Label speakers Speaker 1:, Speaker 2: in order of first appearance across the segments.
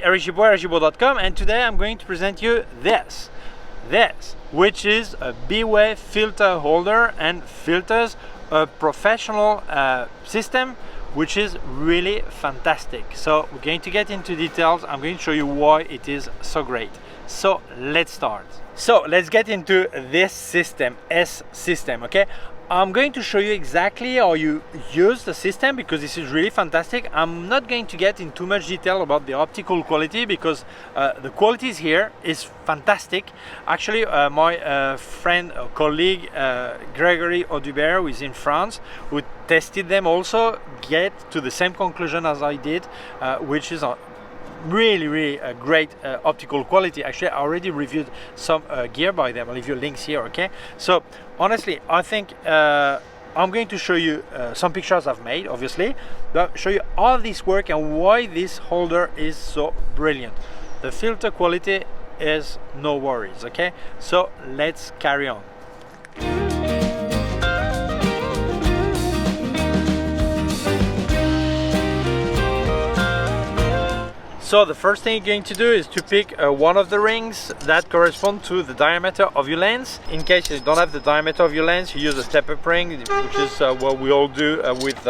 Speaker 1: RGBway.com, and today I'm going to present you this, which is a B.way filter holder and filters, a professional system, which is really fantastic. So we're going to get into details. I'm going to show you why it is so great. So let's start. So let's get into this system, S system, okay? I'm going to show you exactly how you use the system because this is really fantastic. I'm not going to get in too much detail about the optical quality because the qualities here is fantastic. Actually, my friend, colleague, Gregory Audubert, who is in France, who tested them also, get to the same conclusion as I did, which is really a great optical quality. Actually, I already reviewed some gear by them. I'll leave you links here, okay? So honestly, I think I'm going to show you some pictures I've made, obviously, but show you how this works and why this holder is so brilliant. The filter quality is no worries, okay? So let's carry on. So the first thing you're going to do is to pick one of the rings that correspond to the diameter of your lens. In case you don't have the diameter of your lens, you use a step-up ring, which is what we all do with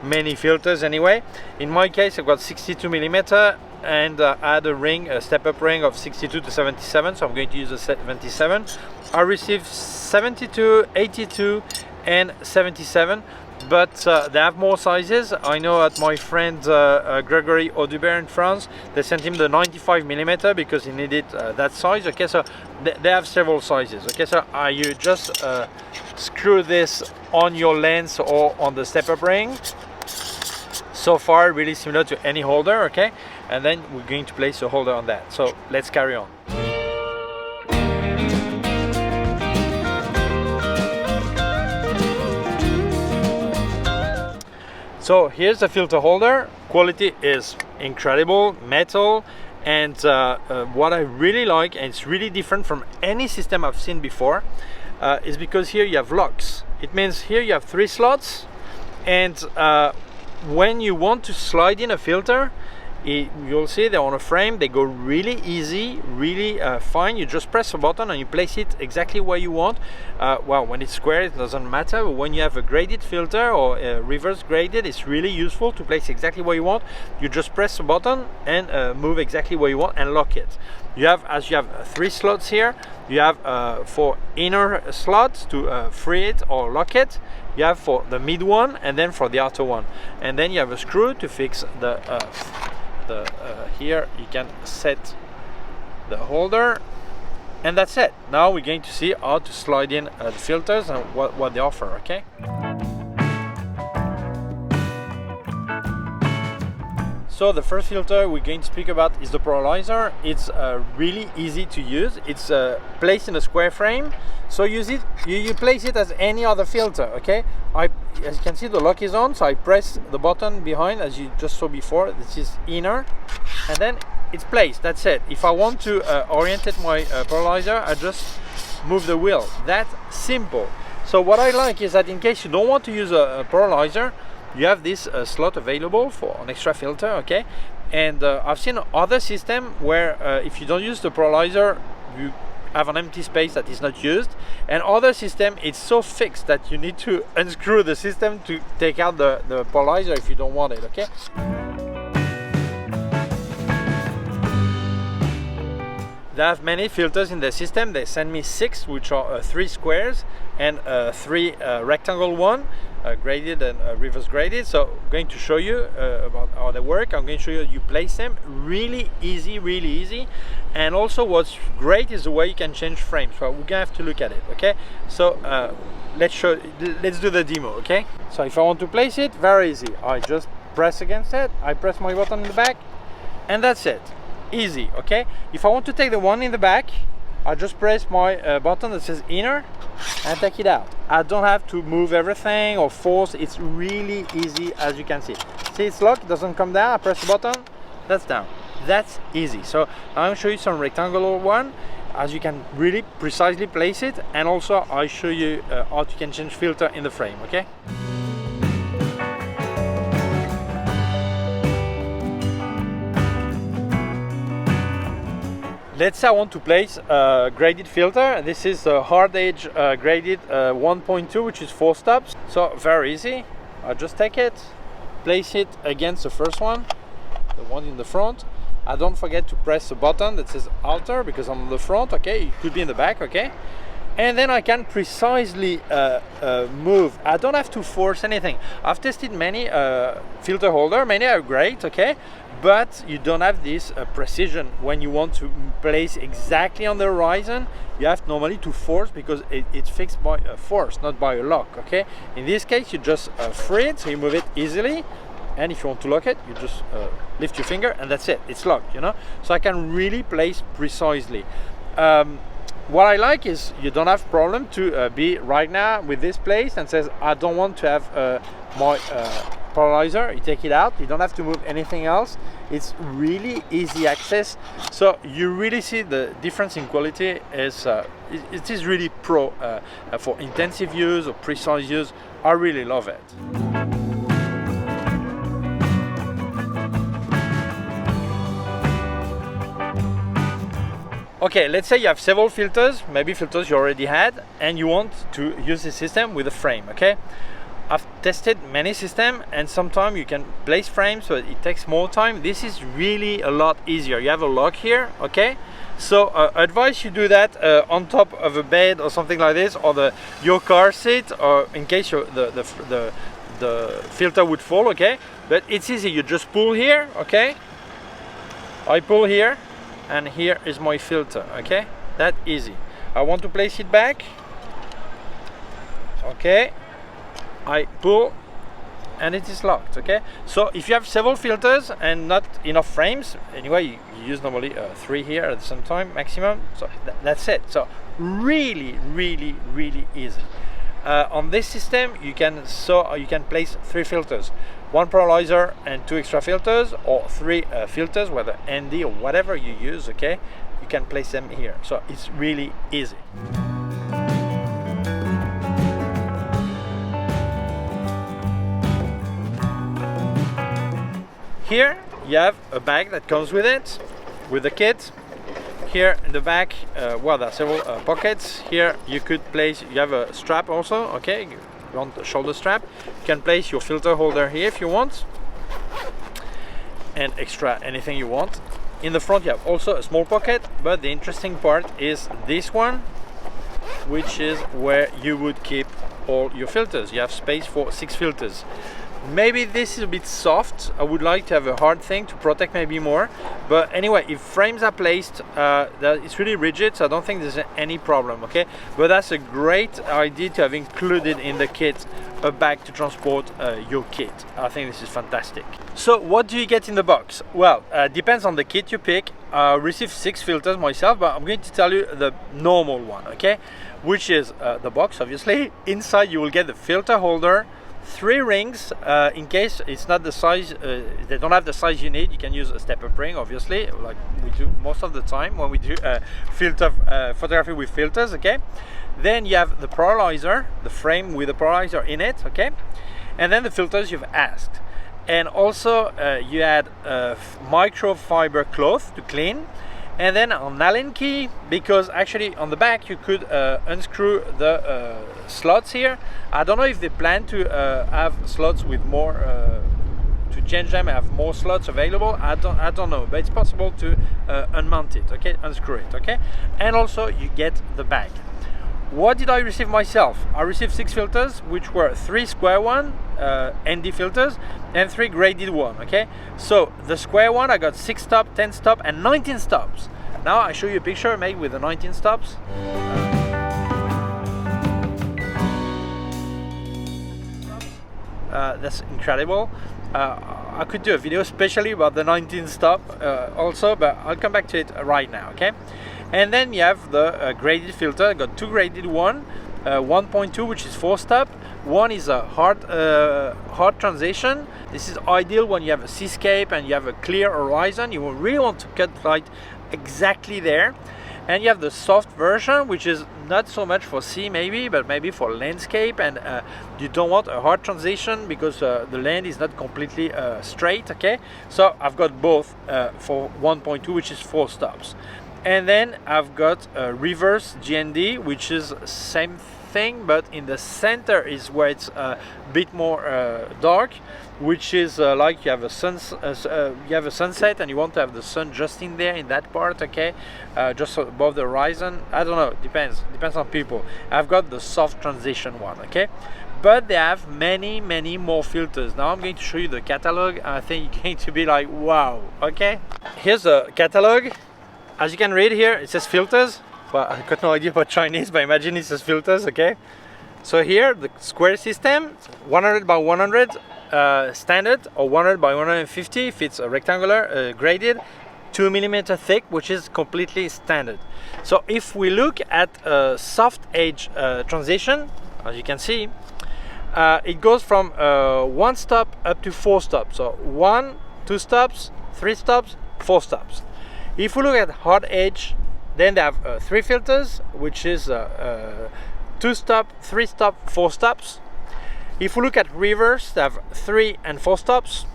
Speaker 1: many filters anyway. In my case, I've got 62 millimeter and I had a ring, a step-up ring of 62 to 77, so I'm going to use a 77. I received 72, 82 and 77. But they have more sizes. I know at my friend Gregory Audubert in France, they sent him the 95 millimeter because he needed that size. Okay, so they have several sizes. Okay, so you just screw this on your lens or on the step-up ring. So far, really similar to any holder. Okay, and then we're going to place a holder on that. So let's carry on. So here's the filter holder. Quality is incredible, metal, and what I really like, and it's really different from any system I've seen before, is because here you have locks. It means here you have 3 slots, and when you want to slide in a filter, you'll see they're on a frame. They go really easy, really fine. You just press a button and you place it exactly where you want. Well, when it's square it doesn't matter, but when you have a graded filter or reverse graded, it's really useful to place exactly where you want. You just press a button and move exactly where you want and lock it. You have 3 slots here. You have 4 inner slots to free it or lock it. You have for the mid one and then for the outer one, and then you have a screw to fix the here you can set the holder, and that's it. Now we're going to see how to slide in the filters and what they offer, okay? So the first filter we're going to speak about is the polarizer. It's really easy to use. It's placed in a square frame, so you place it as any other filter, okay? As you can see, the lock is on, so I press the button behind, as you just saw before. This is inner, and then it's placed. That's it. If I want to orientate my polarizer, I just move the wheel. That's simple. So what I like is that in case you don't want to use a polarizer, you have this slot available for an extra filter, okay? And I've seen other system where if you don't use the polarizer, you have an empty space that is not used, and other system it's so fixed that you need to unscrew the system to take out the polarizer if you don't want it, okay? They have many filters in the system. They send me 6, which are 3 squares and 3 rectangle one, graded and reverse graded. So I'm going to show you about how they work. I'm going to show you place them. Really easy. And also what's great is the way you can change frames. So we're gonna have to look at it, okay? So let's do the demo, okay? So if I want to place it, very easy. I just press against it. I press my button in the back, and that's it. Easy, okay? If I want to take the one in the back, I just press my button that says inner and take it out. I don't have to move everything or force. It's really easy, as you can see. See, it's locked, it doesn't come down. I press the button, that's down. That's easy. So I'm going to show you some rectangular one, as you can really precisely place it, and also I'll show you how you can change filter in the frame, okay? let's say I want to place a graded filter. This is a hard edge graded 1.2, which is 4 stops. So very easy. I just take it, place it against the first one, the one in the front. I don't forget to press the button that says outer because I'm on the front, okay? It could be in the back, okay? And then I can precisely move. I don't have to force anything. I've tested many filter holder, many are great, okay? But you don't have this precision when you want to place exactly on the horizon. You have normally to force because it's fixed by a force, not by a lock, okay? In this case, you just free it, so you move it easily. And if you want to lock it, you just lift your finger and that's it, it's locked, you know? So I can really place precisely. What I like is you don't have problem to be right now with this place and says I don't want to have my polarizer. You take it out, you don't have to move anything else. It's really easy access, so you really see the difference in quality. Is it is really pro for intensive use or precise use. I really love it. Okay, let's say you have several filters, maybe filters you already had, and you want to use the system with a frame, okay? I've tested many systems, and sometimes you can place frames, but it takes more time. This is really a lot easier. You have a lock here, okay? So advise you do that on top of a bed or something like this, or your car seat, or in case the filter would fall, okay? But it's easy, you just pull here, okay? I pull here, and here is my filter, okay? That easy. I want to place it back, okay? I pull and it is locked, okay? So if you have several filters and not enough frames, anyway, you use normally 3 here at the same time maximum, so that's it. So really easy. On this system you can place 3 filters, 1 polarizer and 2 extra filters, or 3 filters, whether ND or whatever you use, okay? You can place them here, so it's really easy. Here you have a bag that comes with it, with the kit. Here in the back, well, there are several pockets. Here you could place, you have a strap also, okay? You want a shoulder strap. You can place your filter holder here if you want, and extra anything you want. In the front you have also a small pocket, but the interesting part is this one, which is where you would keep all your filters. You have space for 6 filters. Maybe this is a bit soft. I would like to have a hard thing to protect maybe more, but anyway, if frames are placed, it's really rigid, so I don't think there's any problem, okay? But that's a great idea to have included in the kit a bag to transport your kit. I think this is fantastic. So what do you get in the box? Well, depends on the kit you pick. I received 6 filters myself, but I'm going to tell you the normal one, okay? Which is the box, obviously. Inside you will get the filter holder, 3 rings, in case it's not the size, they don't have the size you need. You can use a step-up ring, obviously, like we do most of the time when we do filter photography with filters, okay? Then you have the polarizer, the frame with the polarizer in it, okay? And then the filters you've asked. And also you add microfiber cloth to clean. And then an Allen key, because actually on the back you could unscrew the slots here. I don't know if they plan to have slots with more, to change them, have more slots available. I don't know, but it's possible to unmount it, okay, unscrew it, okay. And also you get the bag. What did I receive myself? I received 6 filters, which were 3 square one, ND filters, and 3 graded one, okay? So the square one, I got 6 stop, 10 stop, and 19 stops. Now I show you a picture made with the 19 stops. That's incredible. I could do a video especially about the 19 stop also, but I'll come back to it right now, okay? And then you have the graded filter. I got 2 graded one, 1.2, which is 4 stop. One is a hard transition. This is ideal when you have a seascape and you have a clear horizon. You really want to cut light exactly there. And you have the soft version, which is not so much for sea maybe, but maybe for landscape, and you don't want a hard transition because the land is not completely straight, okay? So I've got both for 1.2, which is 4 stops. And then I've got a reverse GND, which is same thing, but in the center is where it's a bit more dark, which is like you have a sunset and you want to have the sun just in there in that part, okay, just above the horizon. I don't know, depends on people. I've got the soft transition one, okay, but they have many more filters. Now I'm going to show you the catalog. I think you're going to be like, wow. Okay, here's the catalog. As you can read here, it says filters. Well, I got no idea about Chinese, but imagine it says filters, okay? So here, the square system, 100 by 100 standard, or 100 by 150 if it's a rectangular, graded, 2 millimeter thick, which is completely standard. So if we look at a soft edge transition, as you can see, it goes from 1 stop up to 4 stops. So 1, 2 stops, 3 stops, 4 stops. If we look at hard edge, then they have 3 filters, which is 2 stop, 3 stop, 4 stops. If we look at reverse, they have 3 and 4 stops.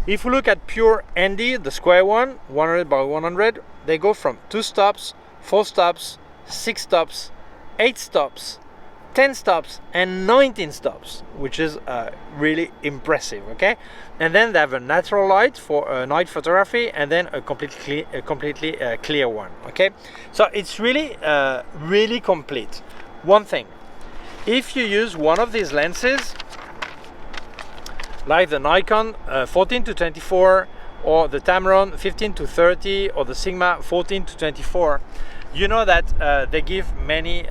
Speaker 1: If we look at pure ND, the square one, 100 by 100, they go from 2 stops, 4 stops, 6 stops, 8 stops, 10 stops and 19 stops, which is really impressive, okay? And then they have a natural light for night photography, and then a completely clear one, okay? So it's really really complete. One thing, if you use one of these lenses like the Nikon 14 to 24 or the Tamron 15 to 30 or the Sigma 14 to 24, you know that they give many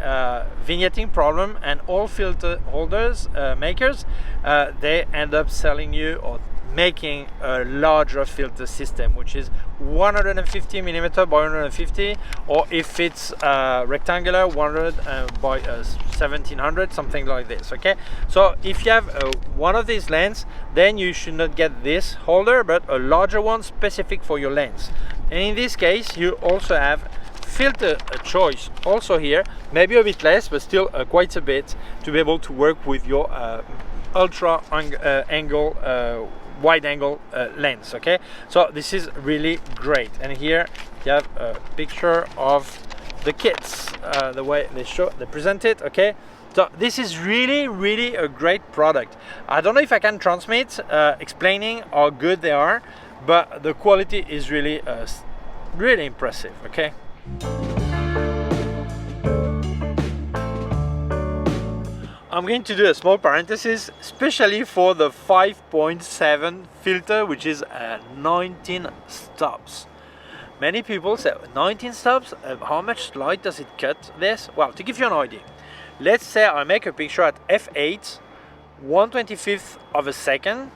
Speaker 1: vignetting problem, and all filter holders makers they end up selling you or making a larger filter system, which is 150 millimeter by 150, or if it's rectangular, 100 by 1700, something like this, okay? So if you have one of these lenses, then you should not get this holder, but a larger one specific for your lens. And in this case, you also have filter choice also here, maybe a bit less, but still quite a bit, to be able to work with your ultra angle wide angle lens, okay? So this is really great. And here you have a picture of the kits, the way they present it, okay? So this is really a great product. I don't know if I can transmit explaining how good they are, but the quality is really really impressive, okay? I'm going to do a small parenthesis, especially for the 5.7 filter, which is 19 stops. Many people say 19 stops, how much light does it cut this? Well, to give you an idea, let's say I make a picture at f8, 1/25th of a second.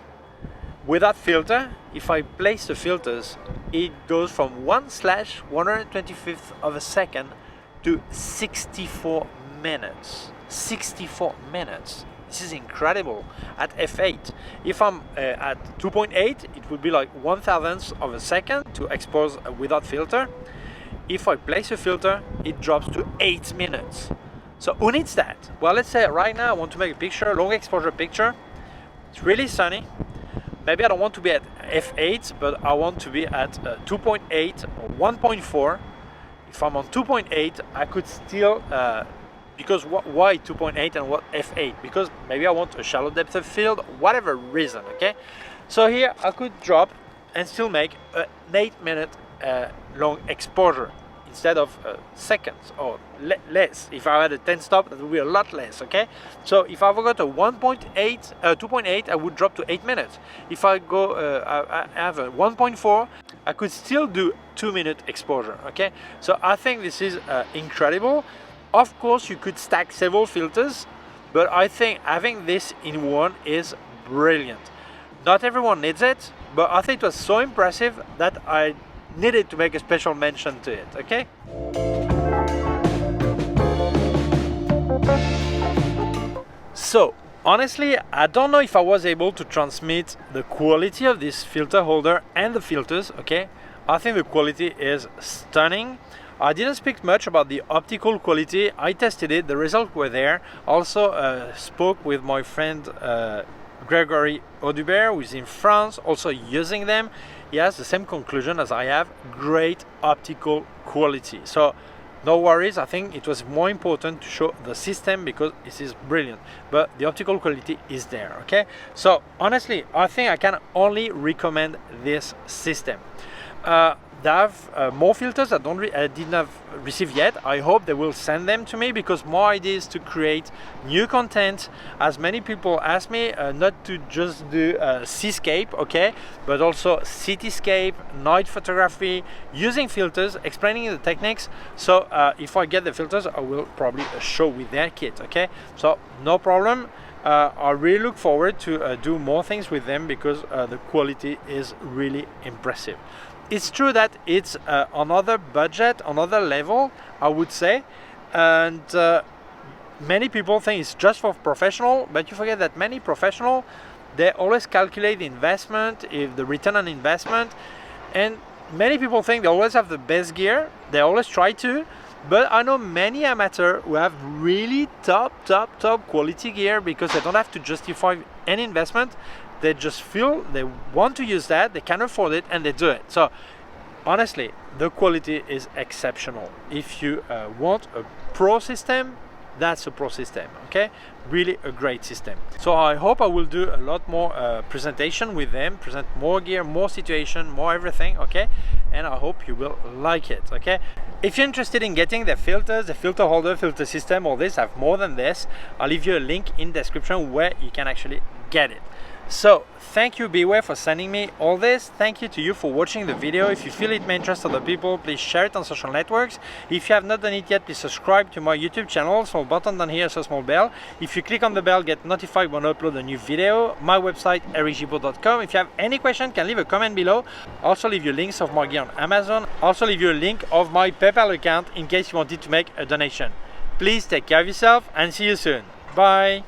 Speaker 1: With that filter, if I place the filters, it goes from 1/125th of a second to 64 minutes. 64 minutes. This is incredible at f8. If I'm at 2.8, it would be like 1/1000th of a second to expose without filter. If I place a filter, it drops to 8 minutes. So who needs that? Well, let's say right now I want to make a picture, a long exposure picture. It's really sunny. Maybe I don't want to be at f8, but I want to be at 2.8 or 1.4. If I'm on 2.8, I could still because why 2.8 and what f8? Because maybe I want a shallow depth of field, whatever reason, okay? So here I could drop and still make an 8-minute long exposure instead of seconds or less. If I had a 10 stop, that would be a lot less, okay? So if I've got a 2.8, I would drop to 8 minutes. If I go, I have a 1.4, I could still do 2-minute exposure, okay? So I think this is incredible. Of course, you could stack several filters, but I think having this in one is brilliant. Not everyone needs it, but I think it was so impressive that I needed to make a special mention to it, okay? So, honestly, I don't know if I was able to transmit the quality of this filter holder and the filters, okay? I think the quality is stunning. I didn't speak much about the optical quality. I tested it, the results were there. Also spoke with my friend Gregory Audubert, who is in France, also using them. he has the same conclusion as I have: great optical quality. So no worries, I think it was more important to show the system because this is brilliant, but the optical quality is there, okay? So honestly, I think I can only recommend this system. They have more filters I did not receive yet. I hope they will send them to me, because more ideas to create new content, as many people ask me not to just do seascape, okay, but also cityscape, night photography, using filters, explaining the techniques. So if I get the filters, I will probably show with their kit, okay? So no problem. I really look forward to do more things with them, because the quality is really impressive. It's true that it's another budget, another level, I would say, and many people think it's just for professional, but you forget that many professional, they always calculate the investment, if the return on investment, and many people think they always have the best gear. They always try to, but I know many amateurs who have really top quality gear, because they don't have to justify any investment. They just feel they want to use that, they can afford it, and they do it. So honestly, the quality is exceptional. If you want a pro system, that's a pro system, okay? Really a great system. So I hope I will do a lot more presentation with them, present more gear, more situation, more everything, okay? And I hope you will like it, okay? If you're interested in getting the filters, the filter holder, filter system, all this, I have more than this. I'll leave you a link in the description where you can actually get it. So thank you, B.way, for sending me all this. Thank you to you for watching the video. If you feel it may interest other people, please share it on social networks. If you have not done it yet, please subscribe to my YouTube channel. Small button down here, so small bell. If you click on the bell, get notified when I upload a new video. My website, ericgibaud.com. If you have any question, can leave a comment below. Also leave you links of my gear on Amazon. Also leave you a link of my PayPal account in case you wanted to make a donation. Please take care of yourself and see you soon. Bye.